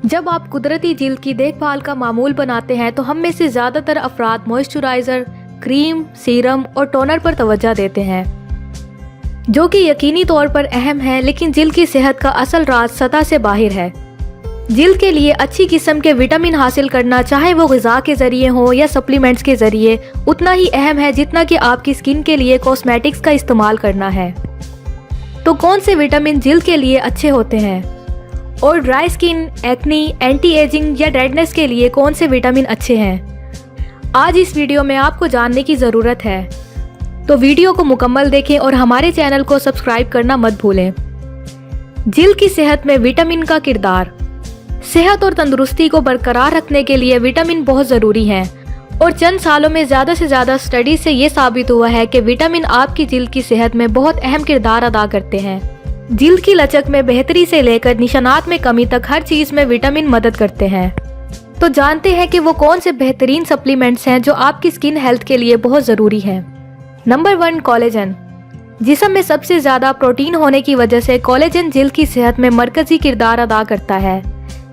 जब आप कुदरती जिल्द की देखभाल का मामूल बनाते हैं तो हम में से ज़्यादातर अफराद मॉइस्चराइज़र, क्रीम, सीरम और टोनर पर तवज्जो देते हैं, जो कि यकीनी तौर पर अहम है, लेकिन जिल्द की सेहत का असल राज सतह से बाहर है। जिल्द के लिए अच्छी किस्म के विटामिन हासिल करना, चाहे वो ग़िज़ा के ज़रिए हो या सप्लीमेंट्स के ज़रिए, उतना ही अहम है जितना कि आपकी स्किन के लिए कॉस्मेटिक्स का इस्तेमाल करना है। तो कौन से विटामिन जिल्द के लिए अच्छे होते हैं और dry skin, acne, anti ageing या रेडनेस के लिए कौन से विटामिन अच्छे हैं, आज इस वीडियो में आपको जानने की ज़रूरत है। तो वीडियो को मुकम्मल देखें और हमारे चैनल को सब्सक्राइब करना मत भूलें। जिल्द की सेहत में विटामिन का किरदार। सेहत और तंदुरुस्ती को बरकरार रखने के लिए विटामिन बहुत ज़रूरी हैं और चंद सालों में ज़्यादा से ज़्यादा स्टडी से ये साबित हुआ है कि विटामिन आपकी जिल्द की सेहत में बहुत अहम किरदार अदा करते हैं। जिल्द की लचक में बेहतरी से लेकर निशानात में कमी तक हर चीज़ में विटामिन मदद करते हैं। तो जानते हैं कि वो कौन से बेहतरीन सप्लीमेंट्स हैं जो आपकी स्किन हेल्थ के लिए बहुत ज़रूरी हैं। Number 1, collagen. जिस्म में सबसे ज़्यादा प्रोटीन होने की वजह से कोलेजन जिल्द की सेहत में मरकज़ी किरदार अदा करता है,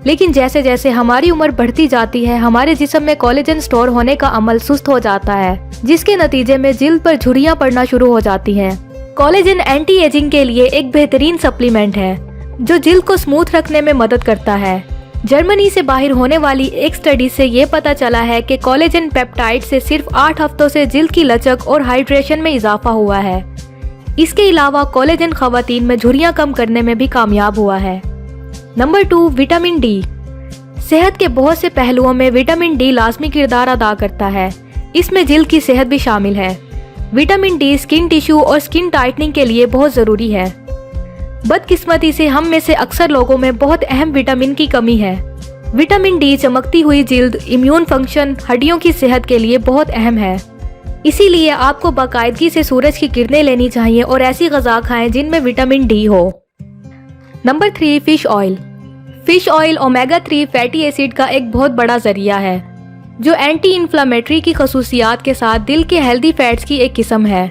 लेकिन जैसे जैसे हमारी उम्र बढ़ती जाती है, हमारे जिस्म में कोलेजन स्टोर होने का अमल सुस्त हो जाता है, जिसके नतीजे में जिल्द पर झुर्रियाँ पड़ना शुरू हो जाती हैं। कोलेजन एंटी एजिंग के लिए एक बेहतरीन सप्लीमेंट है जो जिल्द को स्मूथ रखने में मदद करता है। जर्मनी से बाहर होने वाली एक स्टडी से ये पता चला है कि कोलेजन पेप्टाइड से सिर्फ 8 हफ्तों से जिल्द की लचक और हाइड्रेशन में इजाफा हुआ है। इसके अलावा कोलेजन खवातीन में झुर्रियाँ कम करने में भी कामयाब हुआ है। Number 2, vitamin D. सेहत के बहुत से पहलुओं में विटामिन डी लाजमी किरदार अदा करता है, इसमें जिल्द की सेहत भी शामिल है। विटामिन डी स्किन टिश्यू और स्किन टाइटनिंग के लिए बहुत ज़रूरी है। बदकिस्मती से हम में से अक्सर लोगों में बहुत अहम विटामिन की कमी है। विटामिन डी चमकती हुई जिल्द, इम्यून फंक्शन, हड्डियों की सेहत के लिए बहुत अहम है। इसीलिए आपको बाकायदगी से सूरज की किरणें लेनी चाहिए और ऐसी ग़िज़ा खाएं जिनमें विटामिन डी हो। Number 3, fish oil. Fish oil omega 3 fatty acid का एक बहुत बड़ा ज़रिया है, जो एंटी इन्फ्लामेटरी की खसूसियात के साथ दिल के हेल्दी फैट्स की एक किस्म है।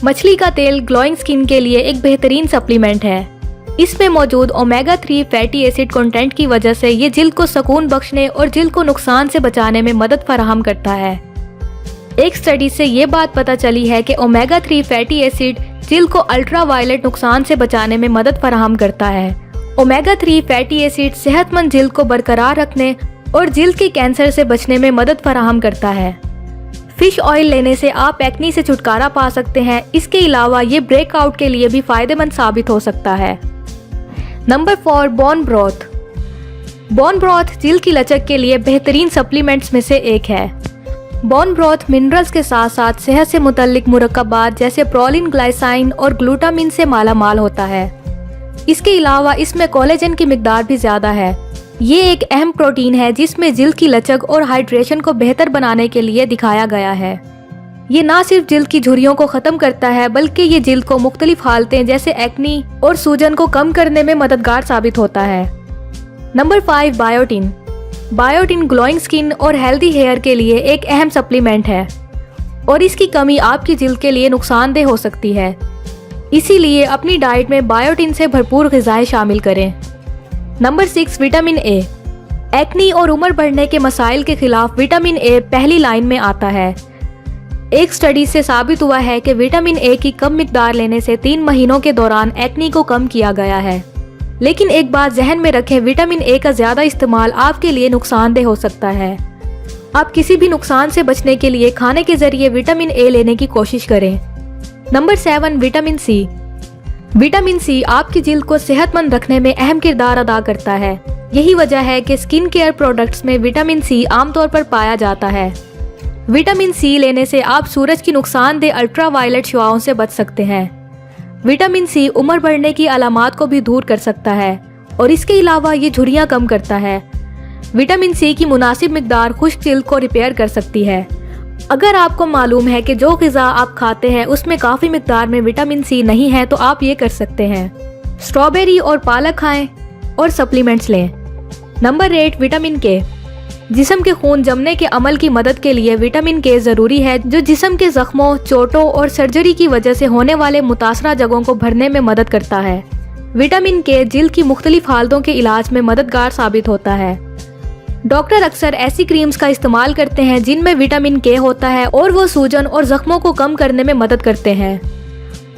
मछली का तेल ग्लोइंग स्किन के लिए एक बेहतरीन सप्लीमेंट है। इसमें मौजूद ओमेगा 3 फैटी एसिड कंटेंट की वजह से ये जिल्द को सुकून बख्शने और जिल्द को नुकसान से बचाने में मदद फराहम करता है। एक स्टडी से ये बात पता चली है कि ओमेगा 3 फैटी एसिड जिल्द को अल्ट्रा वायलेट नुकसान से बचाने में मदद फराहम करता है। ओमेगा 3 फैटी एसिड सेहतमंद जिल्द को बरकरार रखने और जिल्द के कैंसर से बचने में मदद फराहम करता है। फिश ऑयल लेने से आप एक्नी से छुटकारा पा सकते हैं। इसके अलावा ये ब्रेकआउट के लिए भी फायदेमंद साबित हो सकता है। Number 4, bone broth. Bone broth जिल्द की लचक के लिए बेहतरीन सप्लीमेंट्स में से एक है। बोन ब्रोथ मिनरल्स के साथ साथ सेहत से मुतल्लिक मुरक्कबात जैसे प्रोलिन, ग्लाइसाइन और ग्लूटामिन से माला माल होता है। इसके अलावा इसमें कोलेजन की मिकदार भी ज़्यादा है। ये एक अहम प्रोटीन है जिसमें जिल्द की लचक और हाइड्रेशन को बेहतर बनाने के लिए दिखाया गया है। ये ना सिर्फ जिल्द की झुर्रियों को ख़त्म करता है, बल्कि ये जिल्द को मुख्तलिफ हालतें जैसे एक्नी और सूजन को कम करने में मददगार साबित होता है। Number 5, biotin. Biotin glowing skin और हेल्दी हेयर के लिए एक अहम सप्लीमेंट है और इसकी कमी आपकी जिल्द के लिए नुकसानदेह हो सकती है। इसीलिए अपनी डाइट में बायोटिन से भरपूर ग़िज़ाएं शामिल करें। Number 6, vitamin A. एक्नी और उम्र बढ़ने के मसाइल के खिलाफ विटामिन ए पहली लाइन में आता है। एक स्टडी से साबित हुआ है कि विटामिन ए की कम मिकदार लेने से 3 महीनों के दौरान एक्नी को कम किया गया है। लेकिन एक बात जहन में रखें, विटामिन ए का ज़्यादा इस्तेमाल आपके लिए नुकसानदेह हो सकता है। आप किसी भी नुकसान से बचने के लिए खाने के ज़रिए विटामिन ए लेने की कोशिश करें। Number 7, vitamin C. Vitamin C आपकी जिल्द को सेहतमंद रखने में अहम किरदार अदा करता है। यही वजह है कि स्किन केयर प्रोडक्ट्स में विटामिन सी आमतौर पर पाया जाता है। विटामिन सी लेने से आप सूरज की नुकसानदेह अल्ट्रा वायलेट शुआओं से बच सकते हैं। विटामिन सी उम्र बढ़ने की अलामात को भी दूर कर सकता है और इसके अलावा ये झुर्रियाँ कम करता है। विटामिन सी की मुनासिब मिकदार खुश्क जिल्द को रिपेयर कर सकती है। अगर आपको मालूम है कि जो ग़िज़ा आप खाते हैं उसमें काफ़ी मिकदार में विटामिन सी नहीं है, तो आप ये कर सकते हैं, स्ट्रॉबेरी और पालक खाएं और सप्लीमेंट्स लें। नंबर 8, विटामिन के। जिस्म के खून जमने के अमल की मदद के लिए विटामिन के ज़रूरी है, जो जिस्म के ज़ख्मों, चोटों और सर्जरी की वजह से होने वाले मुतासरा जगहों को भरने में मदद करता है। विटामिन के जिल्द की मुख्तलिफ हालतों के इलाज में मददगार साबित होता है। डॉक्टर अक्सर ऐसी क्रीम्स का इस्तेमाल करते हैं जिनमें विटामिन के होता है और वो सूजन और जख्मों को कम करने में मदद करते हैं।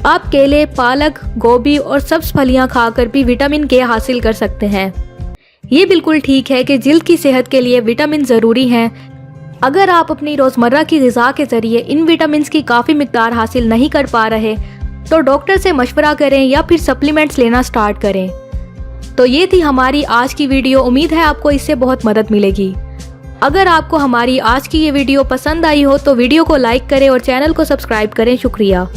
आप केले, पालक, गोभी और सब्ज फलियां खाकर भी विटामिन के हासिल कर सकते हैं। ये बिल्कुल ठीक है कि जिल्द की सेहत के लिए विटामिन ज़रूरी हैं। अगर आप अपनी रोज़मर्रा की ग़िज़ा के ज़रिए इन विटामिन की काफ़ी मिकदार हासिल नहीं कर पा रहे तो डॉक्टर से मशवरा करें या फिर सप्लीमेंट्स लेना स्टार्ट करें। तो ये थी हमारी आज की वीडियो। उम्मीद है आपको इससे बहुत मदद मिलेगी। अगर आपको हमारी आज की ये वीडियो पसंद आई हो तो वीडियो को लाइक करें और चैनल को सब्सक्राइब करें। शुक्रिया।